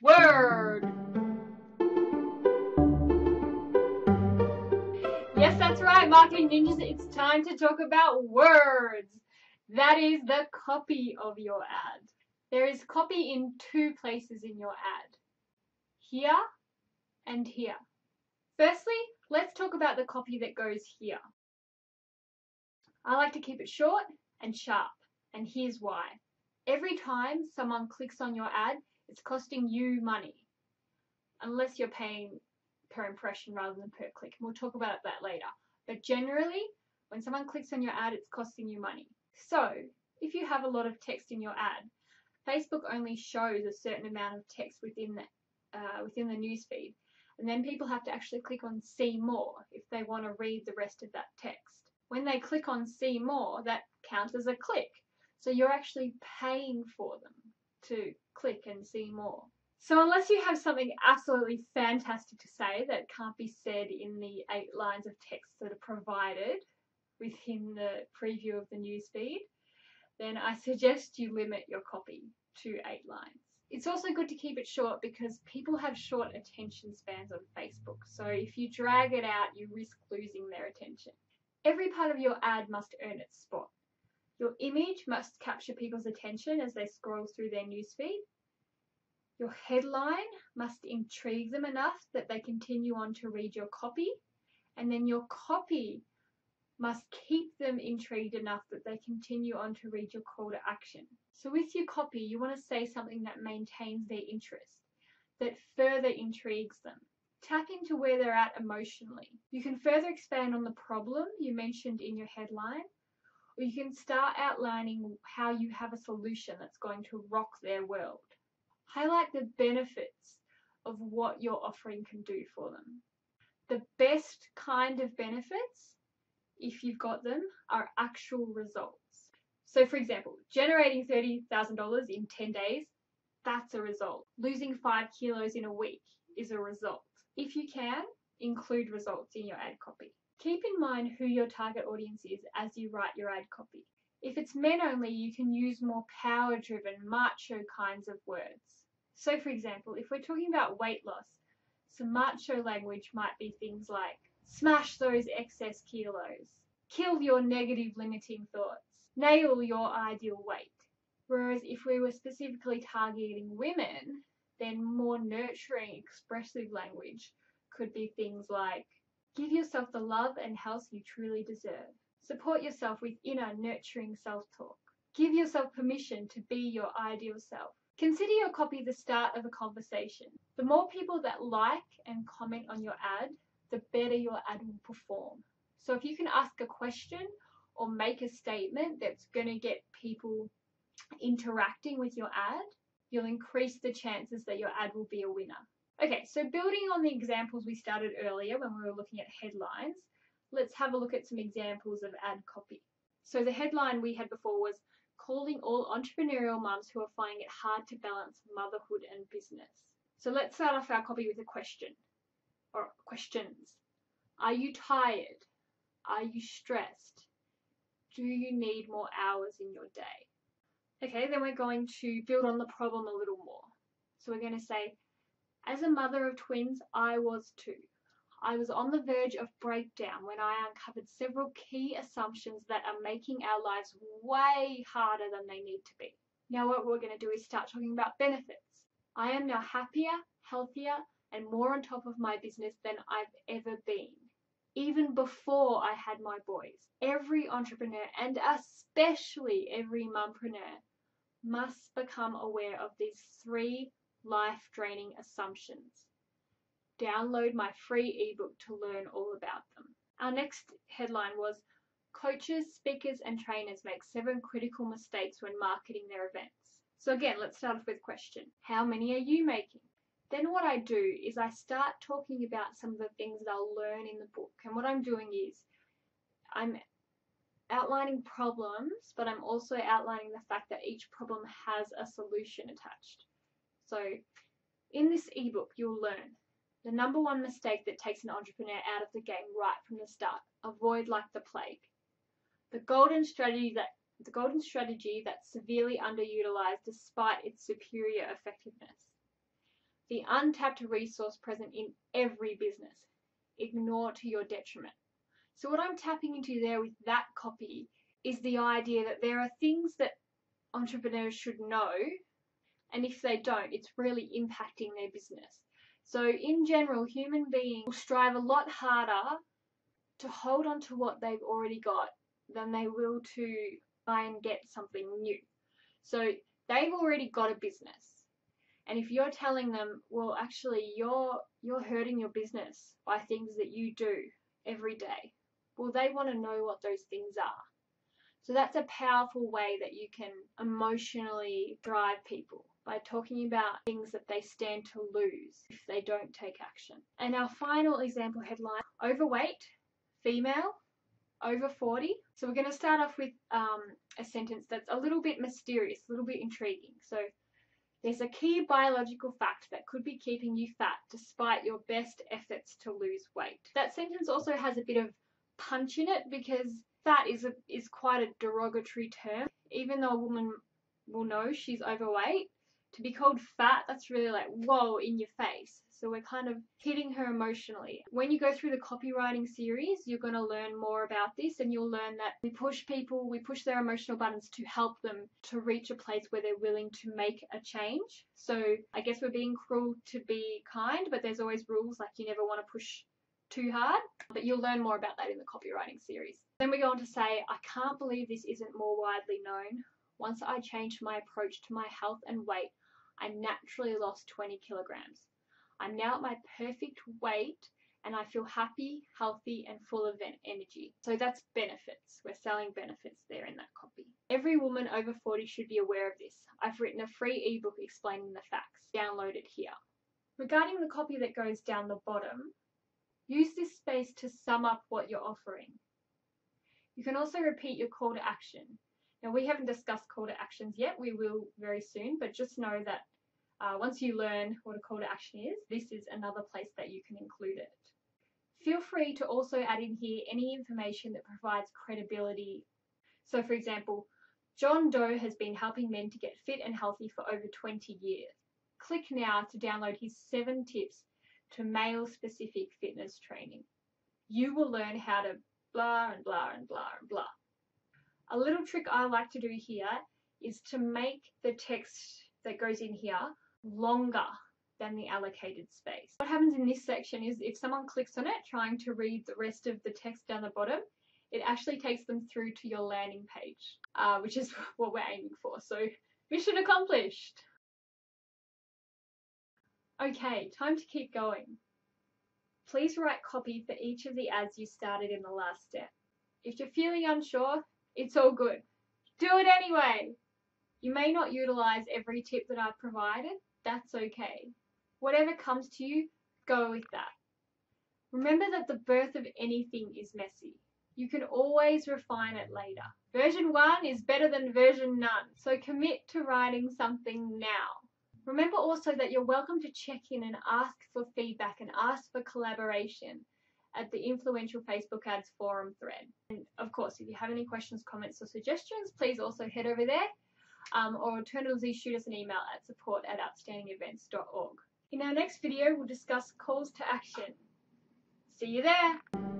Word. Yes, that's right, marketing ninjas. It's time to talk about words. That is the copy of your ad. There is copy in two places in your ad. Here and here. Firstly, let's talk about the copy that goes here. I like to keep it short and sharp, and here's why. Every time someone clicks on your ad, it's costing you money, unless you're paying per impression rather than per click. We'll talk about that later. But generally, when someone clicks on your ad, it's costing you money. So if you have a lot of text in your ad, Facebook only shows a certain amount of text within the newsfeed, and then people have to actually click on see more if they want to read the rest of that text. When they click on see more, that counts as a click. So you're actually paying for them to click and see more. So unless you have something absolutely fantastic to say that can't be said in the 8 lines of text that are provided within the preview of the newsfeed, then I suggest you limit your copy to 8 lines. It's also good to keep it short because people have short attention spans on Facebook. So if you drag it out, you risk losing their attention. Every part of your ad must earn its spot. Your image must capture people's attention as they scroll through their newsfeed. Your headline must intrigue them enough that they continue on to read your copy. And then your copy must keep them intrigued enough that they continue on to read your call to action. So with your copy, you want to say something that maintains their interest, that further intrigues them. Tap into where they're at emotionally. You can further expand on the problem you mentioned in your headline, or you can start outlining how you have a solution that's going to rock their world. Highlight the benefits of what your offering can do for them. The best kind of benefits, if you've got them, are actual results. So for example, generating $30,000 in 10 days, that's a result. Losing 5 kilos in a week is a result. If you can, include results in your ad copy. Keep in mind who your target audience is as you write your ad copy. If it's men only, you can use more power-driven, macho kinds of words. So for example, if we're talking about weight loss, some macho language might be things like, smash those excess kilos, kill your negative limiting thoughts, nail your ideal weight. Whereas if we were specifically targeting women, then more nurturing, expressive language could be things like, give yourself the love and health you truly deserve. Support yourself with inner nurturing self-talk. Give yourself permission to be your ideal self. Consider your copy the start of a conversation. The more people that like and comment on your ad, the better your ad will perform. So if you can ask a question or make a statement that's going to get people interacting with your ad, you'll increase the chances that your ad will be a winner. Okay, so building on the examples we started earlier when we were looking at headlines, let's have a look at some examples of ad copy. So the headline we had before was calling all entrepreneurial mums who are finding it hard to balance motherhood and business. So let's start off our copy with a question or questions. Are you tired? Are you stressed? Do you need more hours in your day? Okay, then we're going to build on the problem a little more. So we're going to say, as a mother of twins, I was too. I was on the verge of breakdown when I uncovered several key assumptions that are making our lives way harder than they need to be. Now what we're going to do is start talking about benefits. I am now happier, healthier, and more on top of my business than I've ever been. Even before I had my boys. Every entrepreneur, and especially every mumpreneur, must become aware of these 3 life-draining assumptions. Download my free ebook to learn all about them. Our next headline was, coaches, speakers, and trainers make 7 critical mistakes when marketing their events. So again, let's start off with a question. How many are you making? Then what I do is I start talking about some of the things that I'll learn in the book. And what I'm doing is I'm outlining problems, but I'm also outlining the fact that each problem has a solution attached. So in this ebook, you'll learn the number 1 mistake that takes an entrepreneur out of the game right from the start. Avoid like the plague. The golden strategy that's severely underutilized despite its superior effectiveness. the untapped resource present in every business. Ignore to your detriment. So what I'm tapping into there with that copy is the idea that there are things that entrepreneurs should know, and if they don't, it's really impacting their business. So in general, human beings will strive a lot harder to hold on to what they've already got than they will to try and get something new. So they've already got a business. And if you're telling them, well, actually, you're hurting your business by things that you do every day, well, they want to know what those things are. So that's a powerful way that you can emotionally drive people, by talking about things that they stand to lose if they don't take action. And our final example headline, overweight, female, over 40. So we're going to start off with a sentence that's a little bit mysterious, a little bit intriguing. So there's a key biological fact that could be keeping you fat despite your best efforts to lose weight. That sentence also has a bit of punch in it because fat is quite a derogatory term. Even though a woman will know she's overweight, to be called fat, that's really like, whoa, in your face. So we're kind of hitting her emotionally. When you go through the copywriting series, you're going to learn more about this, and you'll learn that we push people, we push their emotional buttons to help them to reach a place where they're willing to make a change. So I guess we're being cruel to be kind, but there's always rules, like you never want to push too hard. But you'll learn more about that in the copywriting series. Then we go on to say, I can't believe this isn't more widely known. Once I changed my approach to my health and weight, I naturally lost 20 kilograms. I'm now at my perfect weight and I feel happy, healthy, and full of energy. So that's benefits. We're selling benefits there in that copy. Every woman over 40 should be aware of this. I've written a free ebook explaining the facts. Download it here. Regarding the copy that goes down the bottom, use this space to sum up what you're offering. You can also repeat your call to action. Now, we haven't discussed call to actions yet. We will very soon, but just know that once you learn what a call to action is, this is another place that you can include it. Feel free to also add in here any information that provides credibility. So, for example, John Doe has been helping men to get fit and healthy for over 20 years. Click now to download his 7 tips to male-specific fitness training. You will learn how to blah and blah and blah and blah. A little trick I like to do here is to make the text that goes in here longer than the allocated space. What happens in this section is if someone clicks on it trying to read the rest of the text down the bottom, it actually takes them through to your landing page, which is what we're aiming for. So mission accomplished. Okay, time to keep going. Please write copy for each of the ads you started in the last step. If you're feeling unsure, it's all good. Do it anyway. You may not utilize every tip that I've provided. That's okay. Whatever comes to you, go with that. Remember that the birth of anything is messy. You can always refine it later. Version 1 is better than version none. So commit to writing something now. Remember also that you're welcome to check in and ask for feedback and ask for collaboration at the influential Facebook ads forum thread. And of course, if you have any questions, comments, or suggestions, please also head over there. Or alternatively, shoot us an email at support@outstandingevents.org. In our next video, we'll discuss calls to action. See you there.